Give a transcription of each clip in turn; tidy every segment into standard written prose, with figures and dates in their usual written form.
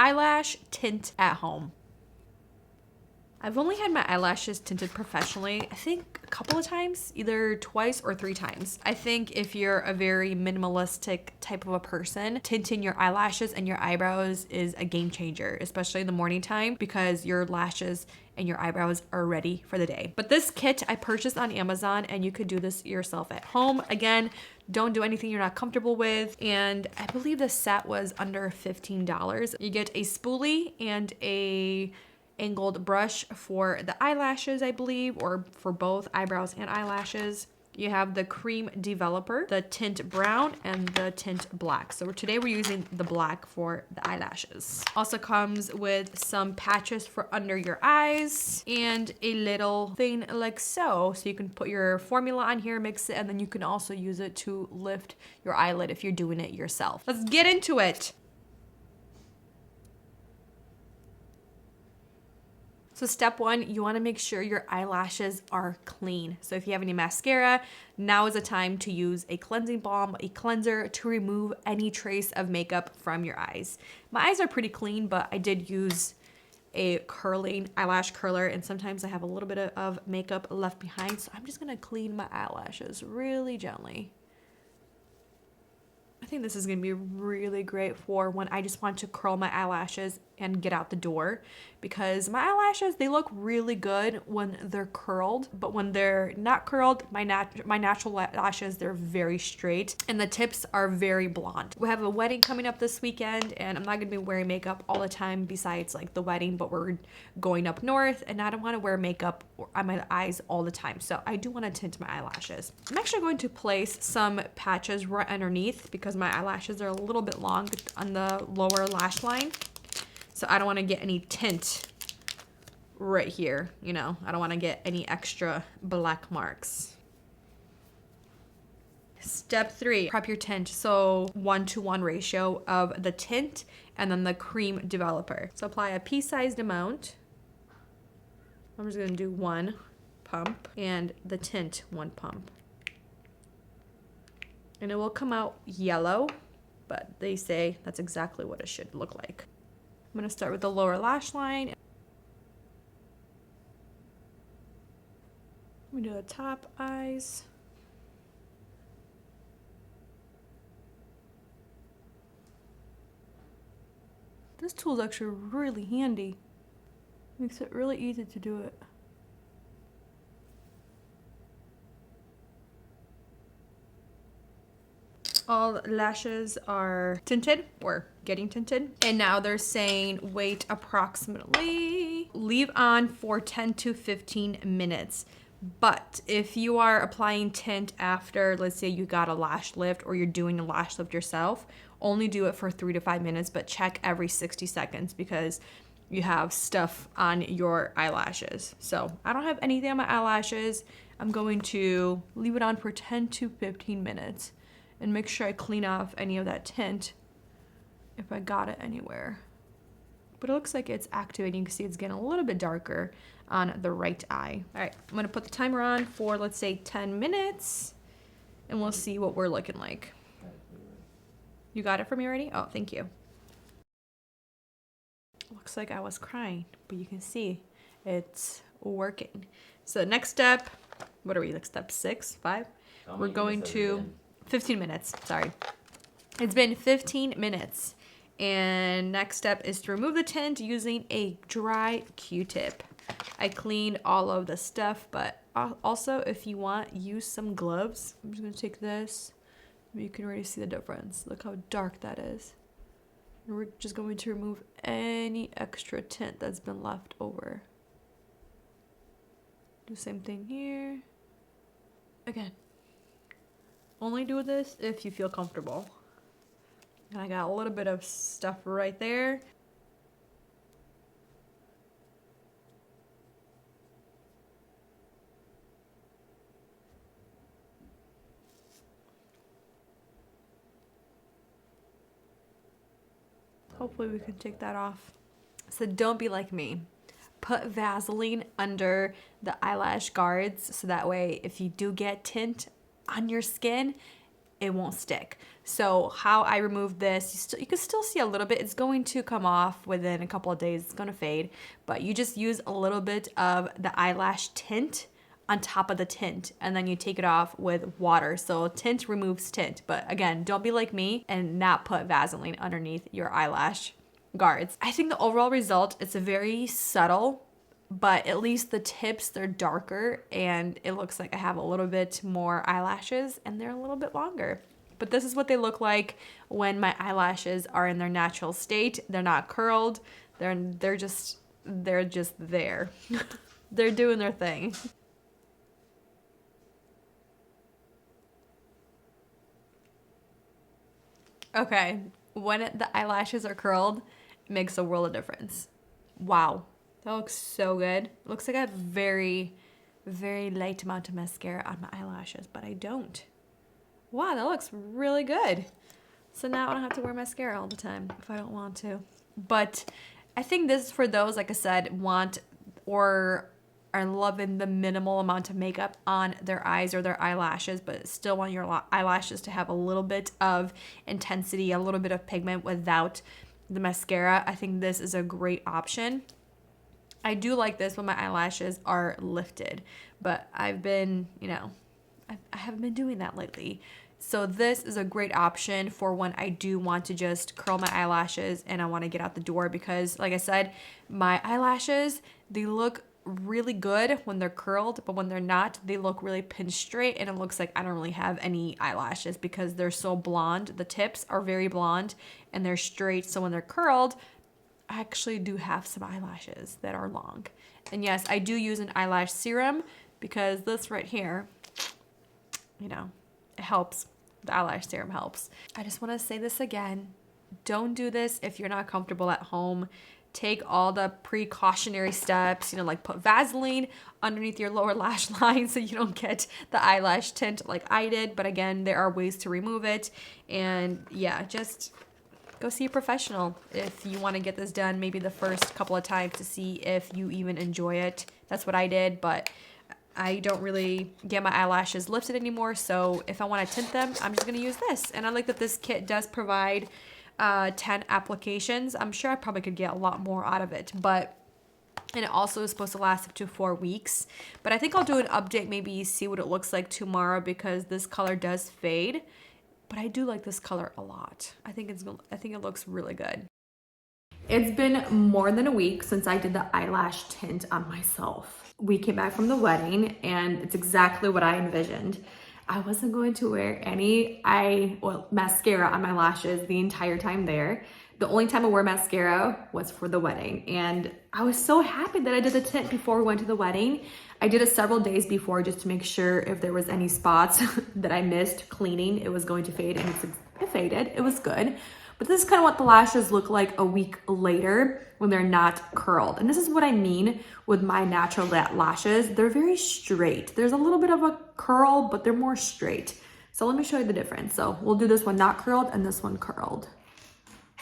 eyelash tint at home. I've only had my eyelashes tinted professionally, I think a couple of times, either twice or 3 times. I think if you're a very minimalistic type of a person, tinting your eyelashes and your eyebrows is a game changer, especially in the morning time, because your lashes and your eyebrows are ready for the day. But this kit I purchased on Amazon, and you could do this yourself at home. Again, don't do anything you're not comfortable with. And I believe the set was under $15. You get a spoolie and a angled brush for the eyelashes, I believe, or for both eyebrows and eyelashes. You have the cream developer, the tint brown, and the tint black. So today we're using the black for the eyelashes. Also comes with some patches for under your eyes and a little thing like so. So you can put your formula on here, mix it, and then you can also use it to lift your eyelid if you're doing it yourself. Let's get into it. So step 1, you wanna make sure your eyelashes are clean. So if you have any mascara, now is the time to use a cleansing balm, a cleanser to remove any trace of makeup from your eyes. My eyes are pretty clean, but I did use a curling eyelash curler, and sometimes I have a little bit of makeup left behind. So I'm just gonna clean my eyelashes really gently. I think this is gonna be really great for when I just want to curl my eyelashes and get out the door, because my eyelashes, they look really good when they're curled, but when they're not curled, my natural lashes, they're very straight and the tips are very blonde. We have a wedding coming up this weekend, and I'm not gonna be wearing makeup all the time besides like the wedding, but we're going up north and I don't wanna wear makeup on my eyes all the time. So I do wanna tint my eyelashes. I'm actually going to place some patches right underneath because my eyelashes are a little bit long on the lower lash line. So I don't want to get any tint right here, you know. I don't want to get any extra black marks. Step 3, prep your tint. So 1-to-1 ratio of the tint and then the cream developer. So apply a pea-sized amount. I'm just going to do 1 pump and the tint 1 pump. And it will come out yellow, but they say that's exactly what it should look like. I'm gonna start with the lower lash line. I'm gonna do the top eyes. This tool is actually really handy. Makes it really easy to do it. All lashes are tinted or getting tinted. And now they're saying wait approximately, leave on for 10 to 15 minutes. But if you are applying tint after, let's say you got a lash lift or you're doing a lash lift yourself, only do it for 3 to 5 minutes, but check every 60 seconds because you have stuff on your eyelashes. So I don't have anything on my eyelashes. I'm going to leave it on for 10 to 15 minutes. And make sure I clean off any of that tint if I got it anywhere. But it looks like it's activating. You can see it's getting a little bit darker on the right eye. All right, I'm gonna put the timer on for, let's say, 10 minutes, and we'll see what we're looking like. You got it for me already? Oh, thank you. Looks like I was crying, but you can see it's working. So next step, what are we, like step 6, 5? We're going to 15 minutes, sorry. It's been 15 minutes. And next step is to remove the tint using a dry Q-tip. I cleaned all of the stuff, but also if you want, use some gloves. I'm just gonna take this. You can already see the difference. Look how dark that is. And we're just going to remove any extra tint that's been left over. Do the same thing here. Again. Only do this if you feel comfortable. And I got a little bit of stuff right there. Hopefully we can take that off. So don't be like me. Put Vaseline under the eyelash guards so that way if you do get tint on your skin, it won't stick. So how I remove this, you can still see a little bit. It's going to come off within a couple of days. It's going to fade, but you just use a little bit of the eyelash tint on top of the tint, and then you take it off with water. So tint removes tint, but again, don't be like me and not put Vaseline underneath your eyelash guards. I think the overall result, it's a very subtle, but at least the tips, they're darker and it looks like I have a little bit more eyelashes and they're a little bit longer. But this is what they look like when my eyelashes are in their natural state. They're not curled. They're just there. They're doing their thing. Okay, when the eyelashes are curled, it makes a world of difference. Wow, that looks so good. It looks like I have very, very light amount of mascara on my eyelashes, but I don't. Wow, that looks really good. So now I don't have to wear mascara all the time if I don't want to. But I think this is for those, like I said, want or are loving the minimal amount of makeup on their eyes or their eyelashes, but still want your eyelashes to have a little bit of intensity, a little bit of pigment without the mascara. I think this is a great option. I do like this when my eyelashes are lifted, but I've been, I haven't been doing that lately. So this is a great option for when I do want to just curl my eyelashes and I want to get out the door, because like I said, my eyelashes, they look really good when they're curled, but when they're not, they look really pinned straight and it looks like I don't really have any eyelashes because they're so blonde. The tips are very blonde and they're straight. So when they're curled, I actually do have some eyelashes that are long. And yes, I do use an eyelash serum because this right here, it helps. The eyelash serum helps. I just want to say this again. Don't do this if you're not comfortable at home. Take all the precautionary steps, like put Vaseline underneath your lower lash line so you don't get the eyelash tint like I did. But again, there are ways to remove it. And yeah, just go see a professional if you want to get this done maybe the first couple of times to see if you even enjoy it. That's what I did, but I don't really get my eyelashes lifted anymore. So if I want to tint them, I'm just going to use this. And I like that this kit does provide 10 applications. I'm sure I probably could get a lot more out of it, and it also is supposed to last up to 4 weeks. But I think I'll do an update, maybe see what it looks like tomorrow, because this color does fade. But I do like this color a lot. I think it looks really good. It's been more than a week since I did the eyelash tint on myself. We came back from the wedding and it's exactly what I envisioned. I wasn't going to wear any mascara on my lashes the entire time there. The only time I wore mascara was for the wedding. And I was so happy that I did the tint before we went to the wedding. I did it several days before just to make sure if there was any spots that I missed cleaning, it was going to fade, and it faded. It was good. But this is kind of what the lashes look like a week later when they're not curled. And this is what I mean with my natural lashes. They're very straight. There's a little bit of a curl, but they're more straight. So let me show you the difference. So we'll do this one not curled and this one curled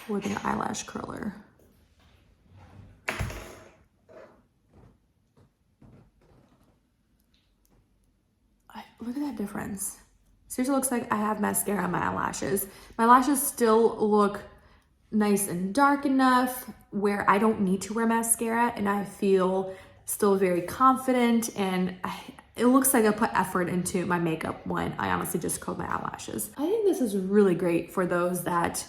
with an eyelash curler. Look at that difference. Seriously, looks like I have mascara on my eyelashes. My lashes still look nice and dark enough where I don't need to wear mascara, and I feel still very confident, and it looks like I put effort into my makeup when I honestly just curled my eyelashes. I think this is really great for those that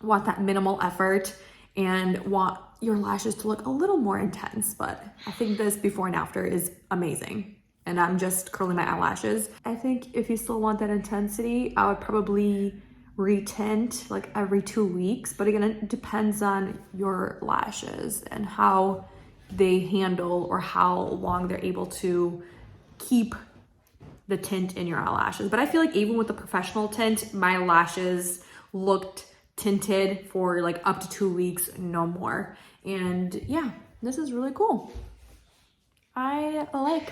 want that minimal effort and want your lashes to look a little more intense, but I think this before and after is amazing. And I'm just curling my eyelashes. I think if you still want that intensity, I would probably retint like every 2 weeks. But again, it depends on your lashes and how they handle or how long they're able to keep the tint in your eyelashes. But I feel like even with the professional tint, my lashes looked tinted for like up to 2 weeks, no more. And yeah, this is really cool. I like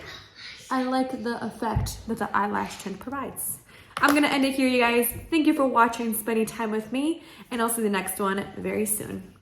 the effect that the eyelash tint provides. I'm gonna end it here, you guys. Thank you for watching, spending time with me, and I'll see the next one very soon.